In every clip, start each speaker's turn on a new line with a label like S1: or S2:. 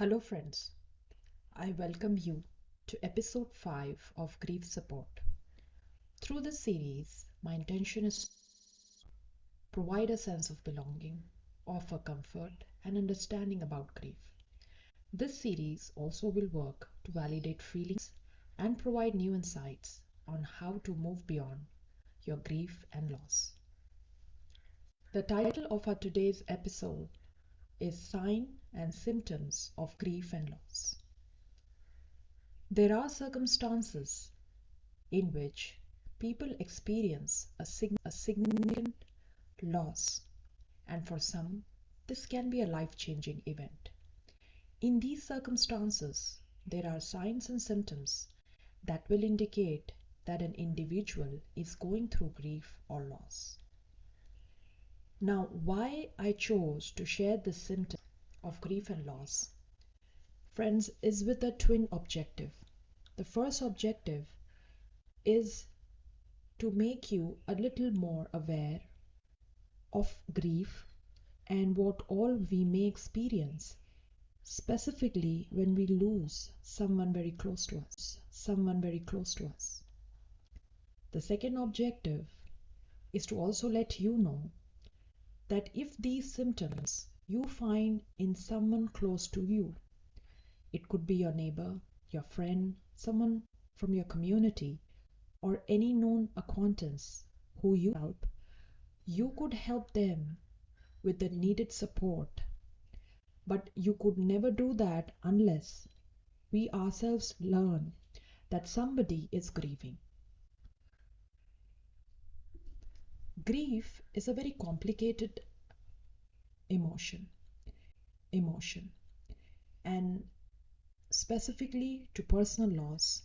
S1: Hello, friends. I welcome you to episode 5 of Grief Support. Through this series, my intention is to provide a sense of belonging, offer comfort, and understanding about grief. This series also will work to validate feelings and provide new insights on how to move beyond your grief and loss. The title of our today's episode is Signs and Symptoms of Grief and Loss. There are circumstances in which people experience a significant loss, and for some, this can be a life changing event. In these circumstances, there are signs and symptoms that will indicate that an individual is going through grief or loss. Now, why I chose to share this symptom of grief and loss, friends, is with a twin objective. The first objective is to make you a little more aware of grief and what all we may experience, specifically when we lose someone very close to us. The second objective is to also let you know that if these symptoms you find in someone close to you, it could be your neighbor, your friend, someone from your community, or any known acquaintance who you help, you could help them with the needed support. But you could never do that unless we ourselves learn that somebody is grieving. Grief is a very complicated emotion, and specifically to personal loss,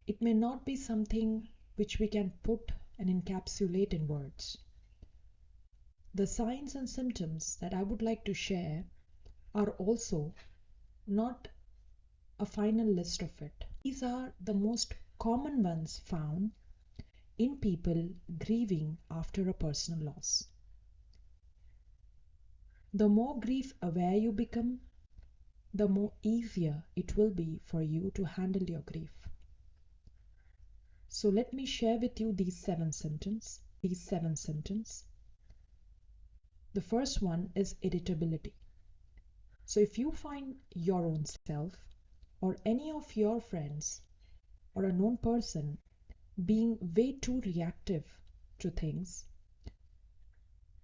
S1: it may not be something which we can put and encapsulate in words. The signs and symptoms that I would like to share are also not a final list of it. These are the most common ones found in people grieving after a personal loss. The more grief aware you become, the more easier it will be for you to handle your grief. So let me share with you these seven symptoms. The first one is irritability. So if you find your own self or any of your friends or a known person being way too reactive to things,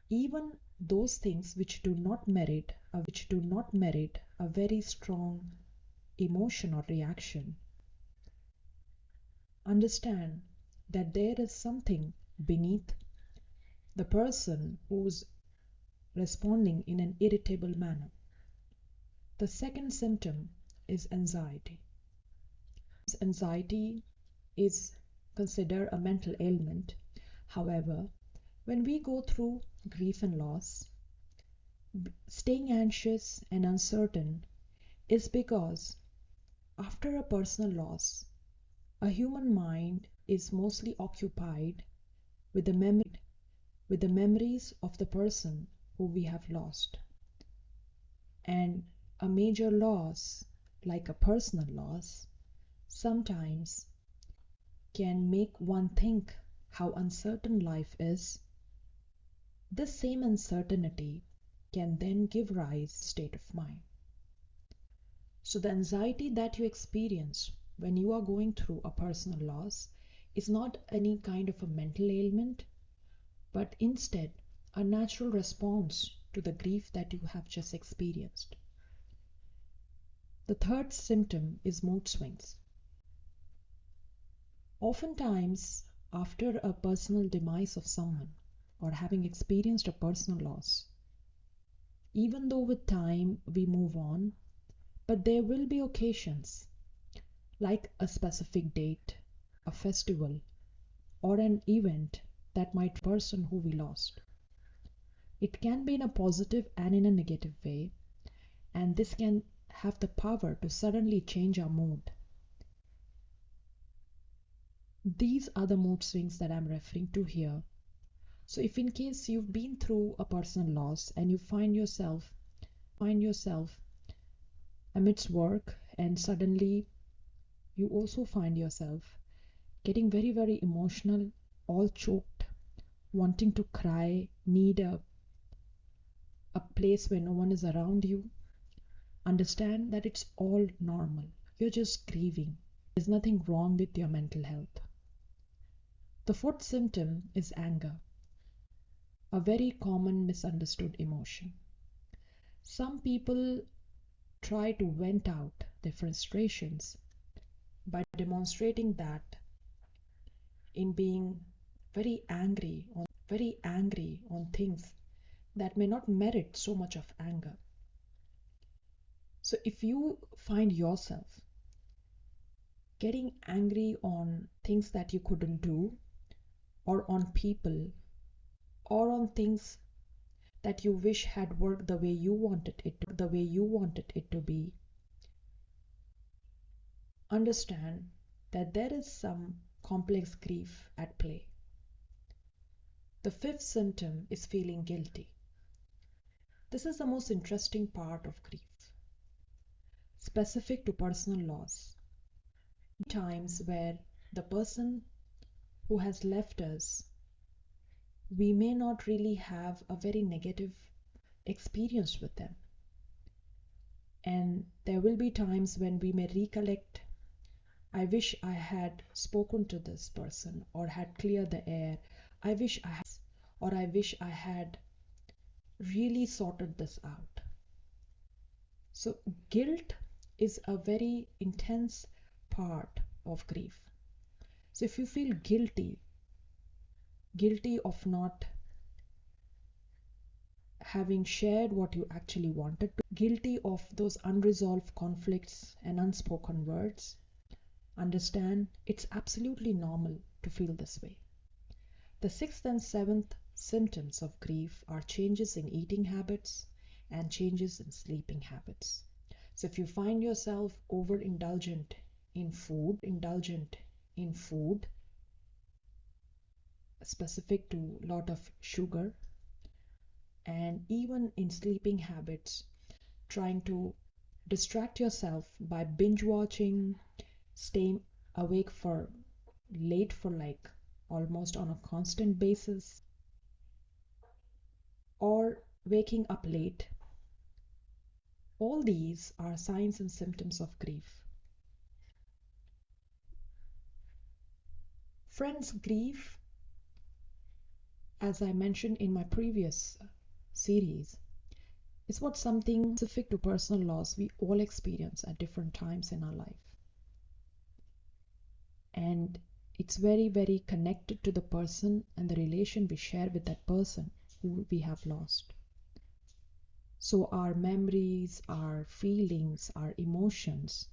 S1: even those things which do not merit a very strong emotion or reaction, understand that there is something beneath the person who's responding in an irritable manner. The second symptom is anxiety. Anxiety is considered a mental ailment. However, when we go through grief and loss, staying anxious and uncertain is because after a personal loss, a human mind is mostly occupied with the memories of the person who we have lost. And a major loss, like a personal loss, sometimes can make one think how uncertain life is. This same uncertainty can then give rise to a state of mind. So the anxiety that you experience when you are going through a personal loss is not any kind of a mental ailment, but instead a natural response to the grief that you have just experienced. The third symptom is mood swings. Oftentimes, after a personal demise of someone or having experienced a personal loss, even though with time we move on, but there will be occasions like a specific date, a festival, or an event that might person who we lost. It can be in a positive and in a negative way, and this can have the power to suddenly change our mood. These are the mood swings that I'm referring to here. So if in case you've been through a personal loss and you find yourself amidst work, and suddenly you also find yourself getting very, very emotional, all choked, wanting to cry, need a place where no one is around you. Understand that it's all normal. You're just grieving. There's nothing wrong with your mental health. The fourth symptom is anger, a very common misunderstood emotion. Some people try to vent out their frustrations by demonstrating that in being very angry on things that may not merit so much of anger. So if you find yourself getting angry on things that you couldn't do, or on people, or on things that you wish had worked the way you wanted it to be, understand that there is some complex grief at play. The fifth symptom is feeling guilty. This is the most interesting part of grief, specific to personal loss. Times where the person who has left us, we may not really have a very negative experience with them. And there will be times when we may recollect, I wish I had spoken to this person or had cleared the air. I wish I had really sorted this out. So guilt is a very intense part of grief. So if you feel guilty of not having shared what you actually wanted to, guilty of those unresolved conflicts and unspoken words, understand it's absolutely normal to feel this way. The sixth and seventh symptoms of grief are changes in eating habits and changes in sleeping habits. So if you find yourself overindulgent in food, specific to a lot of sugar, and even in sleeping habits, trying to distract yourself by binge watching, staying awake for late for like almost on a constant basis, or waking up late, all these are signs and symptoms of grief. Friends, grief, as I mentioned in my previous series, is what something specific to personal loss we all experience at different times in our life. And it's very, very connected to the person and the relation we share with that person who we have lost. So our memories, our feelings, our emotions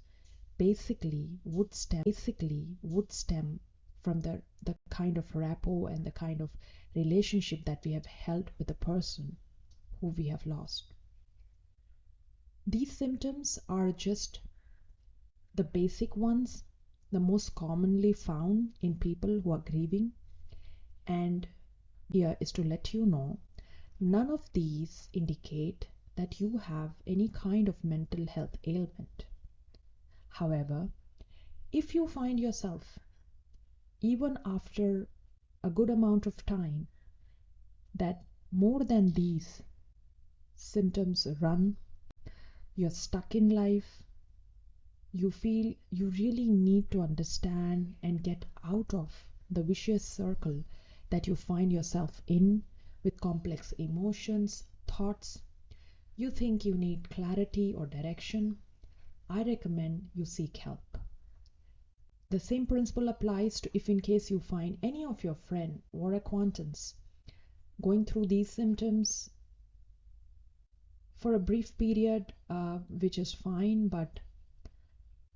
S1: basically would stem from the kind of rapport and the kind of relationship that we have held with the person who we have lost. These symptoms are just the basic ones, the most commonly found in people who are grieving, and here is to let you know none of these indicate that you have any kind of mental health ailment. However, if you find yourself, even after a good amount of time, that more than these symptoms run, you're stuck in life, you feel you really need to understand and get out of the vicious circle that you find yourself in with complex emotions, thoughts, you think you need clarity or direction, I recommend you seek help. The same principle applies to if in case you find any of your friend or acquaintance going through these symptoms for a brief period, which is fine, but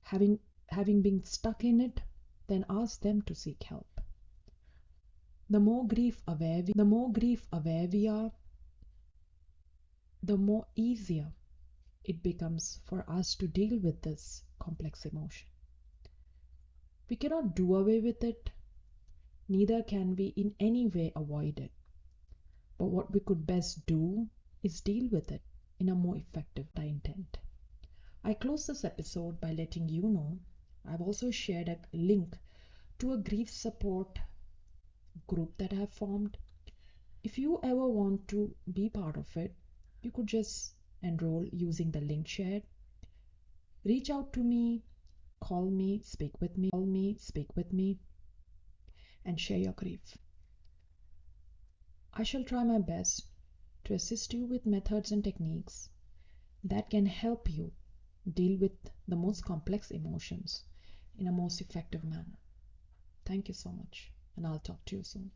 S1: having been stuck in it, then ask them to seek help. The more grief aware we are, the more easier it becomes for us to deal with this complex emotion. We cannot do away with it, neither can we in any way avoid it. But what we could best do is deal with it in a more effective intent. I close this episode by letting you know I've also shared a link to a grief support group that I have formed. If you ever want to be part of it, you could just enroll using the link shared. Reach out to me, call me, speak with me, and share your grief. I shall try my best to assist you with methods and techniques that can help you deal with the most complex emotions in a most effective manner. Thank you so much, and I'll talk to you soon.